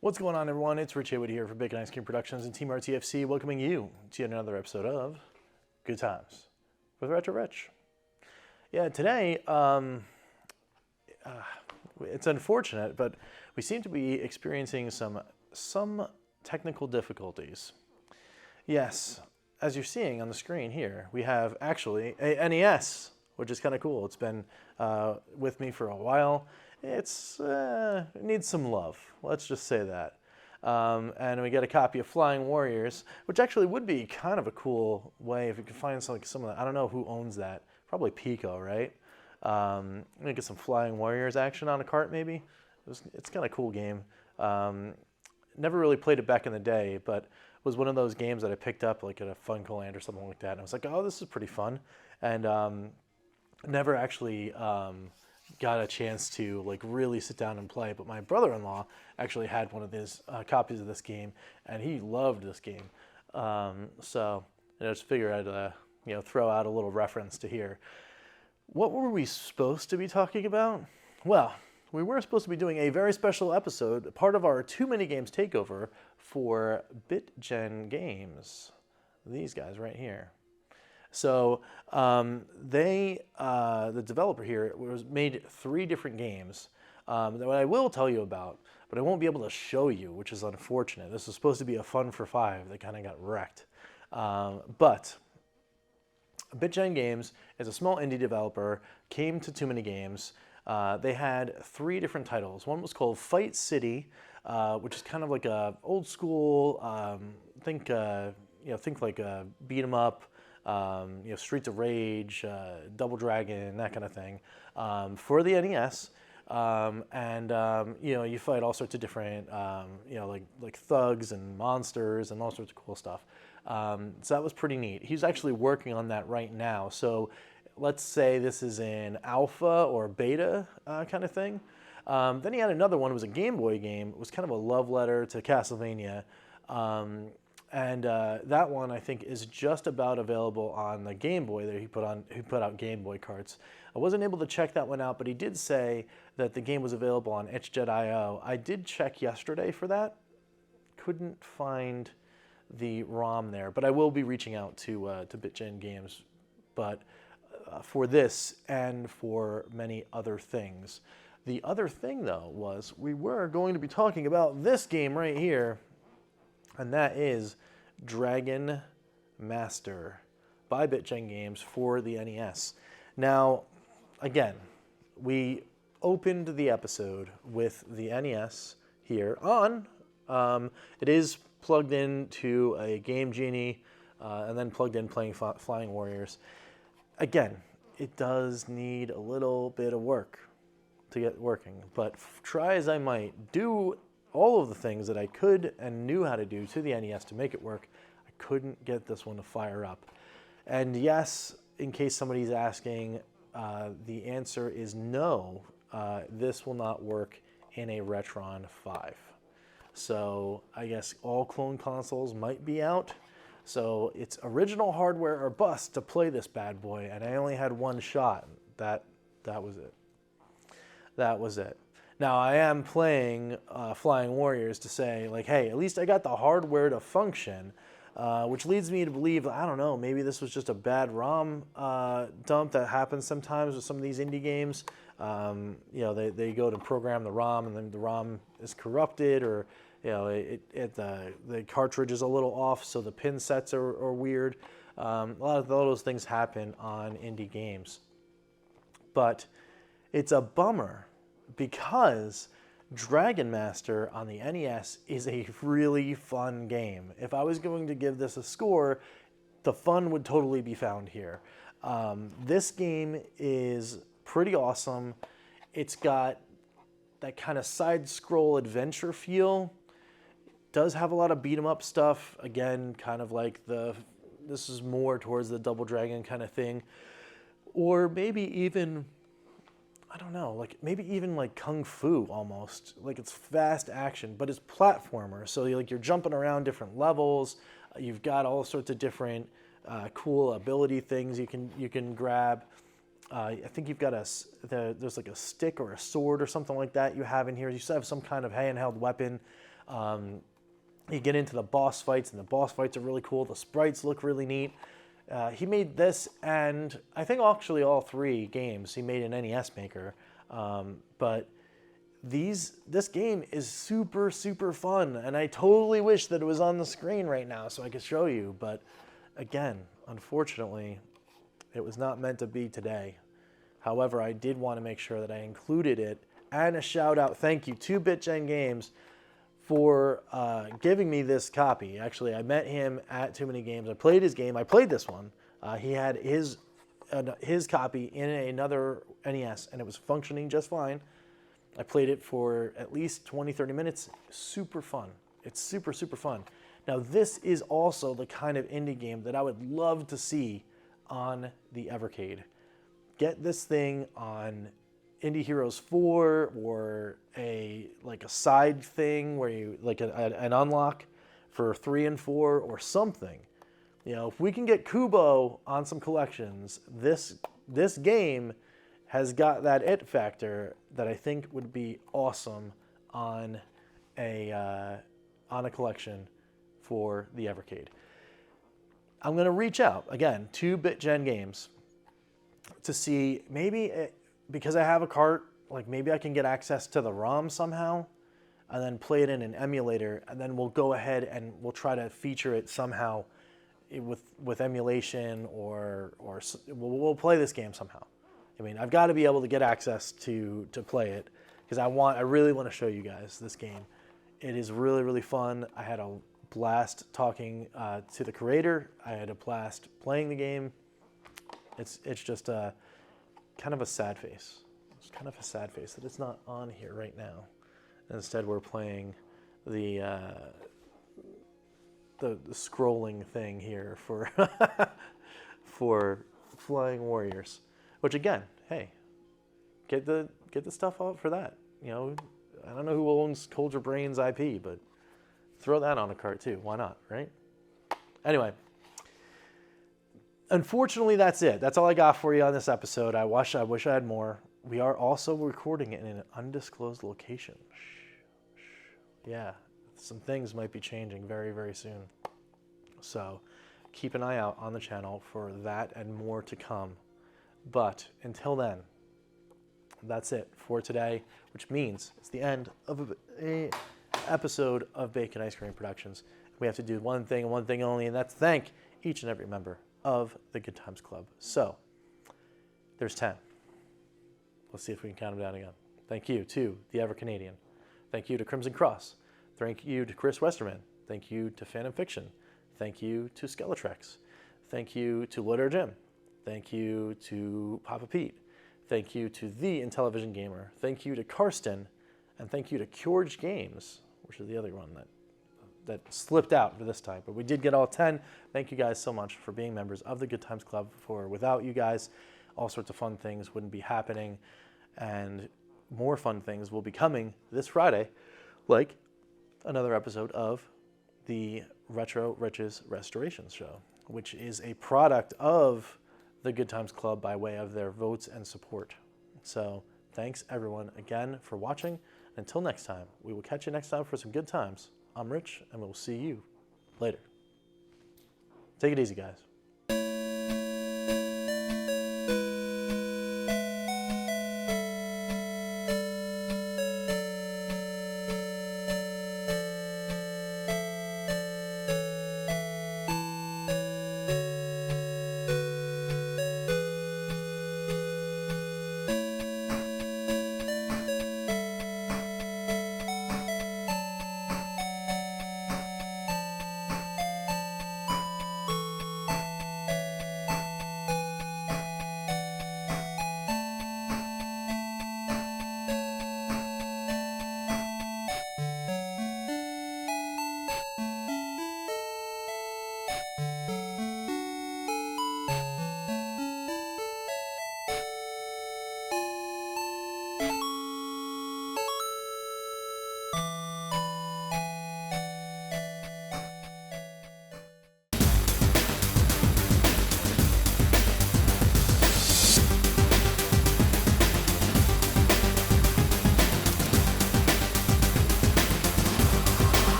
What's going on, everyone? It's Rich Haywood here for Bacon Ice Cream Productions and Team RTFC, welcoming you to yet another episode of Good Times with Retro Rich. Yeah, today, it's unfortunate, but we seem to be experiencing some technical difficulties. Yes, as you're seeing on the screen here, we have actually a NES, which is kind of cool. It's been with me for a while. It needs some love, let's just say that. And we get a copy of Flying Warriors, which actually would be kind of a cool way if you could find some of that. I don't know who owns that. Probably Pico, right? Maybe get some Flying Warriors action on a cart, maybe. It's kind of a cool game. Never really played it back in the day, but it was one of those games that I picked up like at a Funcoland or something like that. And I was like, oh, this is pretty fun. And never actually got a chance to like really sit down and play, but my brother-in-law actually had one of his copies of this game, and he loved this game. So I just figured I'd throw out a little reference to here. What were we supposed to be talking about? Well, we were supposed to be doing a very special episode, part of our Too Many Games Takeover for BitGen Games. These guys right here. So the developer here made 3 different games that I will tell you about, but I won't be able to show you, which is unfortunate. This was supposed to be a fun for 5 that kind of got wrecked. But BitGen Games is a small indie developer, came to Too Many Games. They had 3 different titles. One was called Fight City, which is kind of like a old school, think like a beat 'em up. Streets of Rage, Double Dragon, that kind of thing, for the NES, you fight all sorts of different, like thugs and monsters and all sorts of cool stuff. So that was pretty neat. He's actually working on that right now. So let's say this is in alpha or beta kind of thing. Then he had another one. It was a Game Boy game. It was kind of a love letter to Castlevania. And that one, I think, is just about available on the Game Boy that he put out Game Boy carts. I wasn't able to check that one out, but he did say that the game was available on itch.io. I did check yesterday for that. Couldn't find the ROM there, but I will be reaching out to BitGen Games, but for this and for many other things. The other thing, though, was we were going to be talking about this game right here, and that is Dragon Master by BitGen Games for the NES. Now, again, we opened the episode with the NES here on. It is plugged into a Game Genie and then plugged in playing Flying Warriors. Again, it does need a little bit of work to get working, but try as I might, do all of the things that I could and knew how to do to the NES to make it work, I couldn't get this one to fire up. And yes, in case somebody's asking, the answer is no. This will not work in a Retron 5. So I guess all clone consoles might be out. So it's original hardware or bust to play this bad boy, and I only had one shot. That was it. That was it. Now, I am playing Flying Warriors to say, like, hey, at least I got the hardware to function, which leads me to believe, I don't know, maybe this was just a bad ROM dump that happens sometimes with some of these indie games. They go to program the ROM, and then the ROM is corrupted, or the cartridge is a little off, so the pin sets are weird. A lot of those things happen on indie games. But it's a bummer, because Dragon Master on the NES is a really fun game. If I was going to give this a score, the fun would totally be found here. This game is pretty awesome. It's got that kind of side-scroll adventure feel. Does have a lot of beat-em-up stuff. Again, kind of like this is more towards the Double Dragon kind of thing. Or maybe even, I don't know, like maybe even like Kung Fu almost. Like it's fast action, but it's platformer. So you're jumping around different levels. You've got all sorts of different cool ability things you can grab. I think you've got there's like a stick or a sword or something like that you have in here. You still have some kind of handheld weapon. You get into the boss fights, and the boss fights are really cool. The sprites look really neat. He made this, and I think actually all 3 games he made an NES maker. But this game is super, super fun, and I totally wish that it was on the screen right now so I could show you. But again, unfortunately, it was not meant to be today. However, I did want to make sure that I included it, and a shout out, thank you to BitGen Games for giving me this copy. Actually, I met him at Too Many Games. I played his game. I played this one. He had his copy in another NES, and it was functioning just fine. I played it for at least 20, 30 minutes. Super fun. It's super, super fun. Now, this is also the kind of indie game that I would love to see on the Evercade. Get this thing on Indie Heroes 4 or a side thing where you an unlock for 3 and 4 or something. You know, if we can get Kubo on some collections, this game has got that it factor that I think would be awesome on a collection for the Evercade. I'm going to reach out again to BitGen Games to see maybe because I have a cart, maybe I can get access to the ROM somehow and then play it in an emulator, and then we'll go ahead and we'll try to feature it somehow with emulation, or we'll play this game somehow. I mean, I've got to be able to get access to play it because I really want to show you guys this game. It is really, really fun. I had a blast talking to the creator. I had a blast playing the game. It's just kind of a sad face. It's kind of a sad face that it's not on here right now. Instead, we're playing the scrolling thing here for for Flying Warriors. Which again, hey, get the stuff out for that. You know, I don't know who owns Hold Your Brains IP, but throw that on a cart too. Why not, right? Anyway. Unfortunately, that's it. That's all I got for you on this episode. I wish I had more. We are also recording it in an undisclosed location. Yeah, some things might be changing very, very soon. So keep an eye out on the channel for that and more to come. But until then, that's it for today, which means it's the end of an episode of Bacon Ice Cream Productions. We have to do one thing and one thing only, and that's thank each and every member of the Good Times Club. So there's 10. Let's see if we can count them down again. Thank you to the EverCanadian. Thank you to Crimson Cross. Thank you to Chris Westerman. Thank you to Phantom Fiction. Thank you to SKELETREX. Thank you to LLOYDRJIM. Thank you to Papa Pete. Thank you to the INTELLIVISION Gamer. Thank you to CARSTEN. And thank you to QEORGE Games, which is the other one that slipped out for this time. But we did get all 10. Thank you guys so much for being members of the Good Times Club. Without you guys, all sorts of fun things wouldn't be happening. And more fun things will be coming this Friday, like another episode of the Retro Riches Restorations Show, which is a product of the Good Times Club by way of their votes and support. So thanks everyone again for watching. Until next time, we will catch you next time for some good times. I'm Rich, and we'll see you later. Take it easy, guys.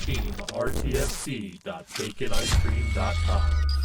team rtfc.baconicecream.com.